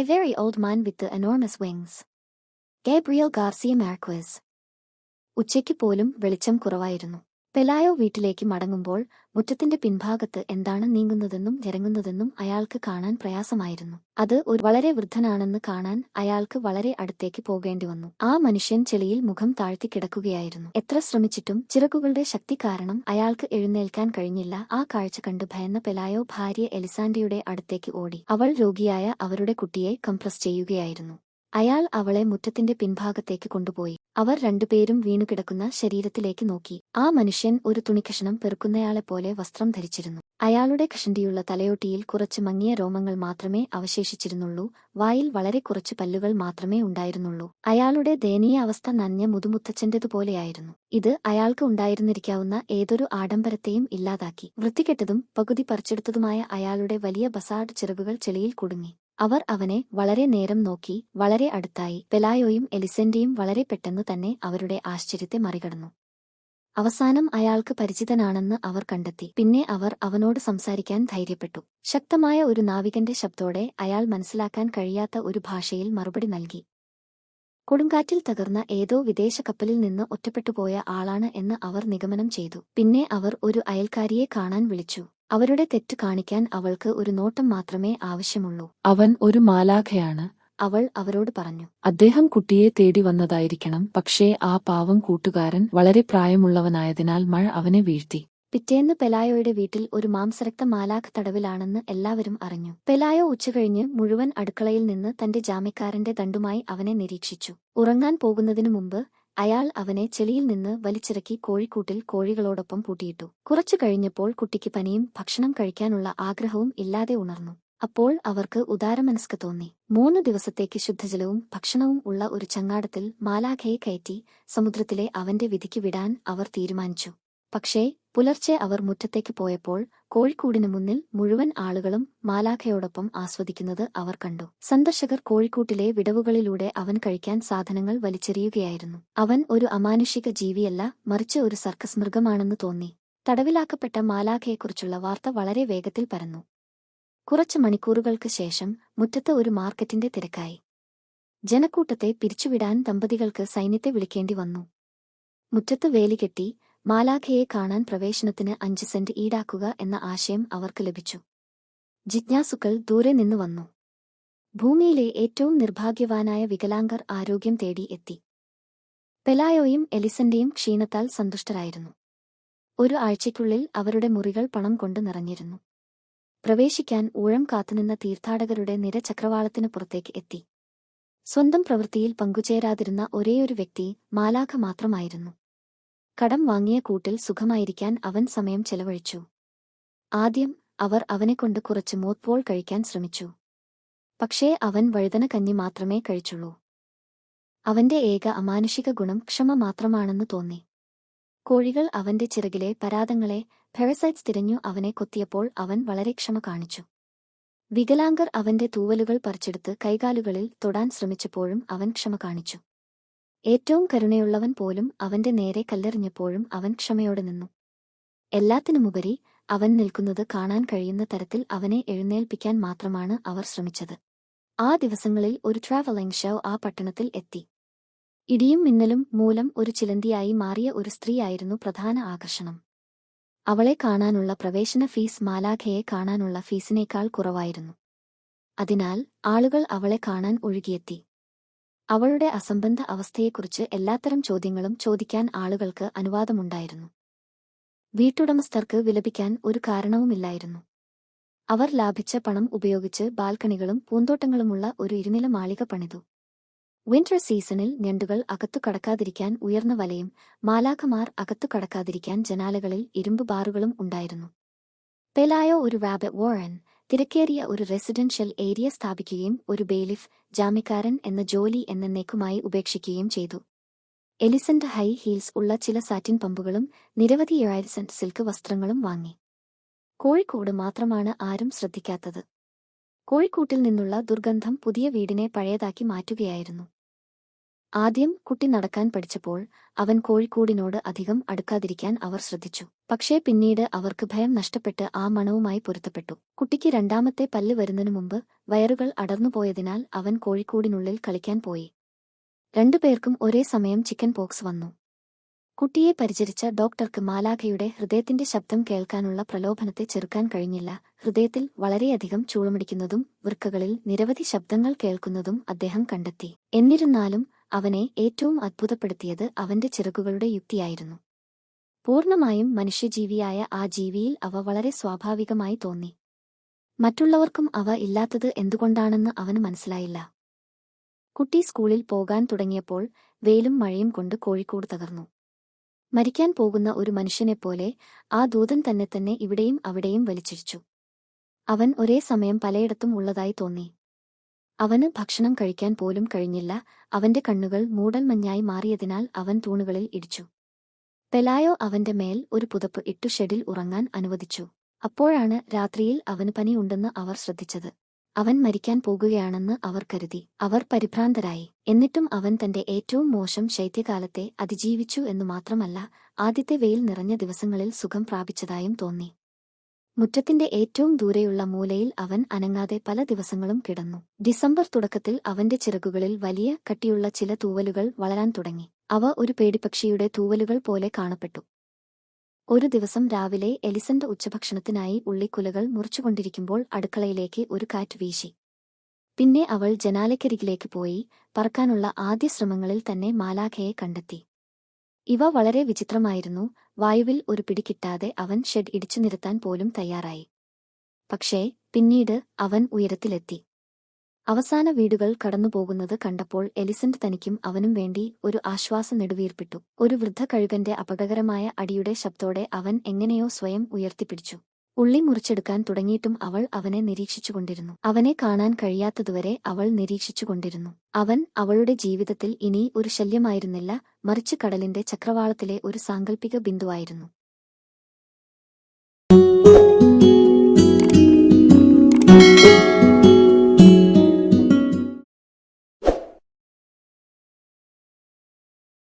I very old man with the enormous wings. Gabriel Garcia Marquez. ഉച്ചയ്ക്ക് പോലും വെളിച്ചം കുറവായിരുന്നു. പെലായോ വീട്ടിലേക്ക് മടങ്ങുമ്പോൾ മുറ്റത്തിന്റെ പിൻഭാഗത്ത് എന്താണ് നീങ്ങുന്നതെന്നും ഞരങ്ങുന്നതെന്നും അയാൾക്ക് കാണാൻ പ്രയാസമായിരുന്നു. അത് ഒരു വളരെ വൃദ്ധനാണെന്ന് കാണാൻ അയാൾക്ക് വളരെ അടുത്തേക്ക് പോകേണ്ടി വന്നു. ആ മനുഷ്യൻ ചെളിയിൽ മുഖം താഴ്ത്തി കിടക്കുകയായിരുന്നു. എത്ര ശ്രമിച്ചിട്ടും ചിറകുകളുടെ ശക്തി കാരണം അയാൾക്ക് എഴുന്നേൽക്കാൻ കഴിഞ്ഞില്ല. ആ കാഴ്ച കണ്ട് ഭയന്ന പെലായോ ഭാര്യ എലിസാൻഡയുടെ അടുത്തേക്ക് ഓടി. അവൾ രോഗിയായ അവരുടെ കുട്ടിയെ കംപ്രസ് ചെയ്യുകയായിരുന്നു. അയാൾ അവളെ മുറ്റത്തിന്റെ പിൻഭാഗത്തേക്ക് കൊണ്ടുപോയി. അവർ രണ്ടുപേരും വീണുകിടക്കുന്ന ശരീരത്തിലേക്ക് നോക്കി. ആ മനുഷ്യൻ ഒരു തുണിക്കഷണം പെറുക്കുന്നയാളെപ്പോലെ വസ്ത്രം ധരിച്ചിരുന്നു. അയാളുടെ കഷണ്ടിയുള്ള തലയോട്ടിയിൽ കുറച്ച് മങ്ങിയ രോമങ്ങൾ മാത്രമേ അവശേഷിച്ചിരുന്നുള്ളൂ. വായിൽ വളരെ കുറച്ച് പല്ലുകൾ മാത്രമേ ഉണ്ടായിരുന്നുള്ളൂ. അയാളുടെ ദയനീയ അവസ്ഥ നനഞ്ഞ മുതുമുത്തച്ഛന്റേതുപോലെയായിരുന്നു. ഇത് അയാൾക്ക് ഉണ്ടായിരുന്നിരിക്കാവുന്ന ഏതൊരു ആഡംബരത്തെയും ഇല്ലാതാക്കി. വൃത്തികെട്ടതും പകുതി പറിച്ചെടുത്തതുമായ അയാളുടെ വലിയ ബസാർഡ് ചിറകുകൾ ചെളിയിൽ കുടുങ്ങി. അവർ അവനെ വളരെ നേരം നോക്കി. വളരെ അടുത്തായി. പെലായോയും എലിസൻഡയും വളരെ പെട്ടെന്ന് തന്നെ അവരുടെ ആശ്ചര്യത്തെ മറികടന്നു. അവസാനം അയാൾക്ക് പരിചിതനാണെന്ന് അവർ കണ്ടെത്തി. പിന്നെ അവർ അവനോട് സംസാരിക്കാൻ ധൈര്യപ്പെട്ടു. ശക്തമായ ഒരു നാവികന്റെ ശബ്ദത്തോടെ അയാൾ മനസ്സിലാക്കാൻ കഴിയാത്ത ഒരു ഭാഷയിൽ മറുപടി നൽകി. കൊടുങ്കാറ്റിൽ തകർന്ന ഏതോ വിദേശ കപ്പലിൽ നിന്ന് ഒറ്റപ്പെട്ടുപോയ ആളാണ് എന്ന് അവർ നിഗമനം ചെയ്തു. പിന്നെ അവർ ഒരു അയൽക്കാരിയെ കാണാൻ വിളിച്ചു. അവരുടെ തെറ്റ് കാണിക്കാൻ അവൾക്ക് ഒരു നോട്ടം മാത്രമേ ആവശ്യമുള്ളൂ. അവൻ ഒരു മാലാഖയാണ്, അവൾ അവരോട് പറഞ്ഞു. അദ്ദേഹം കുട്ടിയെ തേടി വന്നതായിരിക്കണം. പക്ഷേ ആ പാവം കൂട്ടുകാരൻ വളരെ പ്രായമുള്ളവനായതിനാൽ മഴ അവനെ വീഴ്ത്തി. പിറ്റേന്ന് പെലായോയുടെ വീട്ടിൽ ഒരു മാംസരക്ത മാലാഖ് തടവിലാണെന്ന് എല്ലാവരും അറിഞ്ഞു. പെലായോ ഉച്ചകഴിഞ്ഞ് മുഴുവൻ അടുക്കളയിൽ നിന്ന് തന്റെ ജാമ്യക്കാരന്റെ ദണ്ടുമായി അവനെ നിരീക്ഷിച്ചു. ഉറങ്ങാൻ പോകുന്നതിനു മുമ്പ് അയാൾ അവനെ ചെളിയിൽ നിന്ന് വലിച്ചിറക്കി കോഴിക്കൂട്ടിൽ കോഴികളോടൊപ്പം പൂട്ടിയിട്ടു. കുറച്ചു കഴിഞ്ഞപ്പോൾ കുട്ടിക്ക് പനിയും ഭക്ഷണം കഴിക്കാനുള്ള ആഗ്രഹവും ഇല്ലാതെ ഉണർന്നു. അപ്പോൾ അവർക്ക് ഉദാരമനസ്ക് തോന്നി. 3 ദിവസത്തേക്ക് ശുദ്ധജലവും ഭക്ഷണവും ഉള്ള ഒരു ചങ്ങാടത്തിൽ മാലാഖയെ കയറ്റി സമുദ്രത്തിലെ അവന്റെ വിധിക്ക് വിടാൻ അവർ തീരുമാനിച്ചു. പക്ഷേ പുലർച്ചെ അവർ മുറ്റത്തേക്ക് പോയപ്പോൾ കോഴിക്കൂടിനു മുന്നിൽ മുഴുവൻ ആളുകളും മാലാഖയോടൊപ്പം ആസ്വദിക്കുന്നത് അവർ കണ്ടു. സന്ദർശകർ കോഴിക്കൂട്ടിലെ വിടവുകളിലൂടെ അവൻ കഴിക്കാൻ സാധനങ്ങൾ വലിച്ചെറിയുകയായിരുന്നു. അവൻ ഒരു അമാനുഷിക ജീവിയല്ല, മറിച്ച് ഒരു സർക്കസ് മൃഗമാണെന്ന് തോന്നി. തടവിലാക്കപ്പെട്ട മാലാഖയെക്കുറിച്ചുള്ള വാർത്ത വളരെ വേഗത്തിൽ പരന്നു. കുറച്ച് മണിക്കൂറുകൾക്ക് ശേഷം മുറ്റത്ത് ഒരു മാർക്കറ്റിന്റെ തിരക്കായി. ജനക്കൂട്ടത്തെ പിരിച്ചുവിടാൻ ദമ്പതികൾക്ക് സൈന്യത്തെ വിളിക്കേണ്ടി വന്നു. മുറ്റത്ത് വേലികെട്ടി മാലാഖയെ കാണാൻ പ്രവേശനത്തിന് 5 സെന്റ് ഈടാക്കുക എന്ന ആശയം അവർക്ക് ലഭിച്ചു. ജിജ്ഞാസുക്കൾ ദൂരെ നിന്ന് വന്നു. ഭൂമിയിലെ ഏറ്റവും നിർഭാഗ്യവാനായ വികലാംഗർ ആരോഗ്യം തേടി എത്തി. പെലായോയും എലിസൻഡയും ക്ഷീണത്താൽ സന്തുഷ്ടരായിരുന്നു. ഒരു ആഴ്ചയ്ക്കുള്ളിൽ അവരുടെ മുറികൾ പണം കൊണ്ട് നിറഞ്ഞിരുന്നു. പ്രവേശിക്കാൻ ഊഴം കാത്തുനിന്ന തീർത്ഥാടകരുടെ നിര ചക്രവാളത്തിന് പുറത്തേക്ക് എത്തി. സ്വന്തം പ്രവൃത്തിയിൽ പങ്കുചേരാതിരുന്ന ഒരേയൊരു വ്യക്തി മാലാഖ മാത്രമായിരുന്നു. കടം വാങ്ങിയ കൂട്ടിൽ സുഖമായിരിക്കാൻ അവൻ സമയം ചെലവഴിച്ചു. ആദ്യം അവർ അവനെക്കൊണ്ട് കുറച്ച് മോത്പോൾ കഴിക്കാൻ ശ്രമിച്ചു. പക്ഷേ അവൻ വഴുതന കഞ്ഞി മാത്രമേ കഴിച്ചുള്ളൂ. അവന്റെ ഏക അമാനുഷിക ഗുണം ക്ഷമ മാത്രമാണെന്ന് തോന്നി. കോഴികൾ അവന്റെ ചിറകിലെ പരാതങ്ങളെ പാരസൈറ്റ്സ് തിരഞ്ഞു അവനെ കൊത്തിയപ്പോൾ അവൻ വളരെ ക്ഷമ കാണിച്ചു. വികലാംഗർ അവന്റെ തൂവലുകൾ പറിച്ചെടുത്ത് കൈകാലുകളിൽ തൊടാൻ ശ്രമിച്ചപ്പോഴും അവൻ ക്ഷമ കാണിച്ചു. ഏറ്റവും കരുണയുള്ളവൻ പോലും അവന്റെ നേരെ കല്ലെറിഞ്ഞപ്പോഴും അവൻ ക്ഷമയോടെ നിന്നു. എല്ലാത്തിനുമുപരി അവൻ നിൽക്കുന്നത് കാണാൻ കഴിയുന്ന തരത്തിൽ അവനെ എഴുന്നേൽപ്പിക്കാൻ മാത്രമാണ് അവർ ശ്രമിച്ചത്. ആ ദിവസങ്ങളിൽ ഒരു ട്രാവലിംഗ് ഷോ ആ പട്ടണത്തിൽ എത്തി. ഇടിയും മിന്നലും മൂലം ഒരു ചിലന്തിയായി മാറിയ ഒരു സ്ത്രീയായിരുന്നു പ്രധാന ആകർഷണം. അവളെ കാണാനുള്ള പ്രവേശന ഫീസ് മാലാഖയെ കാണാനുള്ള ഫീസിനേക്കാൾ കുറവായിരുന്നു. അതിനാൽ ആളുകൾ അവളെ കാണാൻ ഒഴുകിയെത്തി. അവളുടെ അസംബന്ധ അവസ്ഥയെക്കുറിച്ച് എല്ലാത്തരം ചോദ്യങ്ങളും ചോദിക്കാൻ ആളുകൾക്ക് അനുവാദമുണ്ടായിരുന്നു. വീട്ടുടമസ്ഥർക്ക് വിലപിക്കാൻ ഒരു കാരണവുമില്ലായിരുന്നു. അവർ ലാഭിച്ച പണം ഉപയോഗിച്ച് ബാൽക്കണികളും പൂന്തോട്ടങ്ങളുമുള്ള ഒരു ഇരുനില മാളിക പണിതു. വിന്റർ സീസണിൽ ഞണ്ടുകൾ അകത്തു കടക്കാതിരിക്കാൻ ഉയർന്ന വലയും മാലാഖമാർ അകത്തു കടക്കാതിരിക്കാൻ ജനാലകളിൽ ഇരുമ്പ് ബാറുകളും ഉണ്ടായിരുന്നു. പെലായോ ഒരു റാബറ്റ് വാറൻ, തിരക്കേറിയ ഒരു റെസിഡൻഷ്യൽ ഏരിയ സ്ഥാപിക്കുകയും ഒരു ബെയിലിഫ്, ജാമ്യക്കാരൻ എന്ന ജോലി എന്നേക്കുമായി ഉപേക്ഷിക്കുകയും ചെയ്തു. എലിസൻഡ് ഹൈ ഹീൽസ് ഉള്ള ചില സാറ്റിൻ പമ്പുകളും നിരവധി ഇറാലിസന്റ് സിൽക്ക് വസ്ത്രങ്ങളും വാങ്ങി. കോഴിക്കോട് മാത്രമാണ് ആരും ശ്രദ്ധിക്കാത്തത്. കോഴിക്കൂട്ടിൽ നിന്നുള്ള ദുർഗന്ധം പുതിയ വീടിനെ പഴയതാക്കി മാറ്റുകയായിരുന്നു. ആദ്യം കുട്ടി നടക്കാൻ പഠിച്ചപ്പോൾ അവൻ കോഴിക്കൂടിനോട് അധികം അടുക്കാതിരിക്കാൻ അവർ ശ്രദ്ധിച്ചു. പക്ഷേ പിന്നീട് അവർക്ക് ഭയം നഷ്ടപ്പെട്ട് ആ മണവുമായി പൊരുത്തപ്പെട്ടു. കുട്ടിക്ക് രണ്ടാമത്തെ പല്ല് വരുന്നതിനു മുമ്പ് വയറുകൾ അടർന്നുപോയതിനാൽ അവൻ കോഴിക്കൂടിനുള്ളിൽ കളിക്കാൻ പോയി. രണ്ടുപേർക്കും ഒരേ സമയം ചിക്കൻ പോക്സ് വന്നു. കുട്ടിയെ പരിചരിച്ച ഡോക്ടർക്ക് മാലാഖയുടെ ഹൃദയത്തിന്റെ ശബ്ദം കേൾക്കാനുള്ള പ്രലോഭനത്തെ ചെറുക്കാൻ കഴിഞ്ഞില്ല. ഹൃദയത്തിൽ വളരെയധികം ചൂളമിടിക്കുന്നതും വൃക്കകളിൽ നിരവധി ശബ്ദങ്ങൾ കേൾക്കുന്നതും അദ്ദേഹം കണ്ടെത്തി. എന്നിരുന്നാലും അവനെ ഏറ്റവും അത്ഭുതപ്പെടുത്തിയത് അവന്റെ ചിറകുകളുടെ യുക്തിയായിരുന്നു. പൂർണ്ണമായും മനുഷ്യജീവിയായ ആ ജീവിയിൽ അവ വളരെ സ്വാഭാവികമായി തോന്നി. മറ്റുള്ളവർക്കും അവ ഇല്ലാത്തത് എന്തുകൊണ്ടാണെന്ന് അവന് മനസ്സിലായില്ല. കുട്ടി സ്കൂളിൽ പോകാൻ തുടങ്ങിയപ്പോൾ വെയിലും മഴയും കൊണ്ട് കോഴിക്കൂട് തകർന്നു. മരിക്കാൻ പോകുന്ന ഒരു മനുഷ്യനെപ്പോലെ ആ ദൂതൻ തന്നെ ഇവിടെയും അവിടെയും വലിച്ചിടിച്ചു. അവൻ ഒരേ സമയം പലയിടത്തും ഉള്ളതായി തോന്നി. അവന് ഭക്ഷണം കഴിക്കാൻ പോലും കഴിഞ്ഞില്ല. അവന്റെ കണ്ണുകൾ മൂടൽമഞ്ഞായി മാറിയതിനാൽ അവൻ തൂണുകളിൽ ഇടിച്ചു. പെലായോ അവന്റെ മേൽ ഒരു പുതപ്പ് ഇട്ടു ഷെഡിൽ ഉറങ്ങാൻ അനുവദിച്ചു. അപ്പോഴാണ് രാത്രിയിൽ അവന് പനിയുണ്ടെന്ന് അവർ ശ്രദ്ധിച്ചത്. അവൻ മരിക്കാൻ പോകുകയാണെന്ന് അവർ കരുതി. അവർ പരിഭ്രാന്തരായി. എന്നിട്ടും അവൻ തന്റെ ഏറ്റവും മോശം ശൈത്യകാലത്തെ അതിജീവിച്ചു എന്നു മാത്രമല്ല, ആദ്യത്തെ വെയിൽ നിറഞ്ഞ ദിവസങ്ങളിൽ സുഖം പ്രാപിച്ചതായും തോന്നി. മുറ്റത്തിന്റെ ഏറ്റവും ദൂരെയുള്ള മൂലയിൽ അവൻ അനങ്ങാതെ പല ദിവസങ്ങളും കിടന്നു. ഡിസംബർ തുടക്കത്തിൽ അവന്റെ ചിറകുകളിൽ വലിയ കട്ടിയുള്ള ചില തൂവലുകൾ വളരാൻ തുടങ്ങി. അവ ഒരു പേടിപ്പക്ഷിയുടെ തൂവലുകൾ പോലെ കാണപ്പെട്ടു. ഒരു ദിവസം രാവിലെ എലിസണ്ട് ഉച്ചഭക്ഷണത്തിനായി ഉള്ളിക്കുലകൾ മുറിച്ചുകൊണ്ടിരിക്കുമ്പോൾ അടുക്കളയിലേക്ക് ഒരു കാറ്റ് വീശി. പിന്നെ അവൾ ജനാലക്കരികിലേക്ക് പോയി. പറക്കാനുള്ള ആദ്യ ശ്രമങ്ങളിൽ തന്നെ മാലാഖയെ കണ്ടെത്തി. ഇവ വളരെ വിചിത്രമായിരുന്നു. വായുവിൽ ഒരു പിടി കിട്ടാതെ അവൻ ഷെഡ് ഇടിച്ചു നിരത്താൻ പോലും തയ്യാറായി. പക്ഷേ പിന്നീട് അവൻ ഉയരത്തിലെത്തി. അവസാന വീടുകൾ കടന്നുപോകുന്നത് കണ്ടപ്പോൾ എലിസണ്ട് തനിക്കും അവനും വേണ്ടി ഒരു ആശ്വാസ നെടുവീർപ്പിട്ടു. ഒരു വൃദ്ധ കഴുകന്റെ അപകടകരമായ അടിയുടെ ശബ്ദത്തോടെ അവൻ എങ്ങനെയോ സ്വയം ഉയർത്തിപ്പിടിച്ചു. ഉള്ളി മുറിച്ചെടുക്കാൻ തുടങ്ങിയിട്ടും അവൾ അവനെ നിരീക്ഷിച്ചുകൊണ്ടിരുന്നു. അവനെ കാണാൻ കഴിയാത്തതുവരെ അവൾ നിരീക്ഷിച്ചുകൊണ്ടിരുന്നു. അവൻ അവളുടെ ജീവിതത്തിൽ ഇനി ഒരു ശല്യമായിരുന്നില്ല, മറിച്ച് കടലിന്റെ ചക്രവാളത്തിലെ ഒരു സാങ്കല്പിക ബിന്ദുവായിരുന്നു.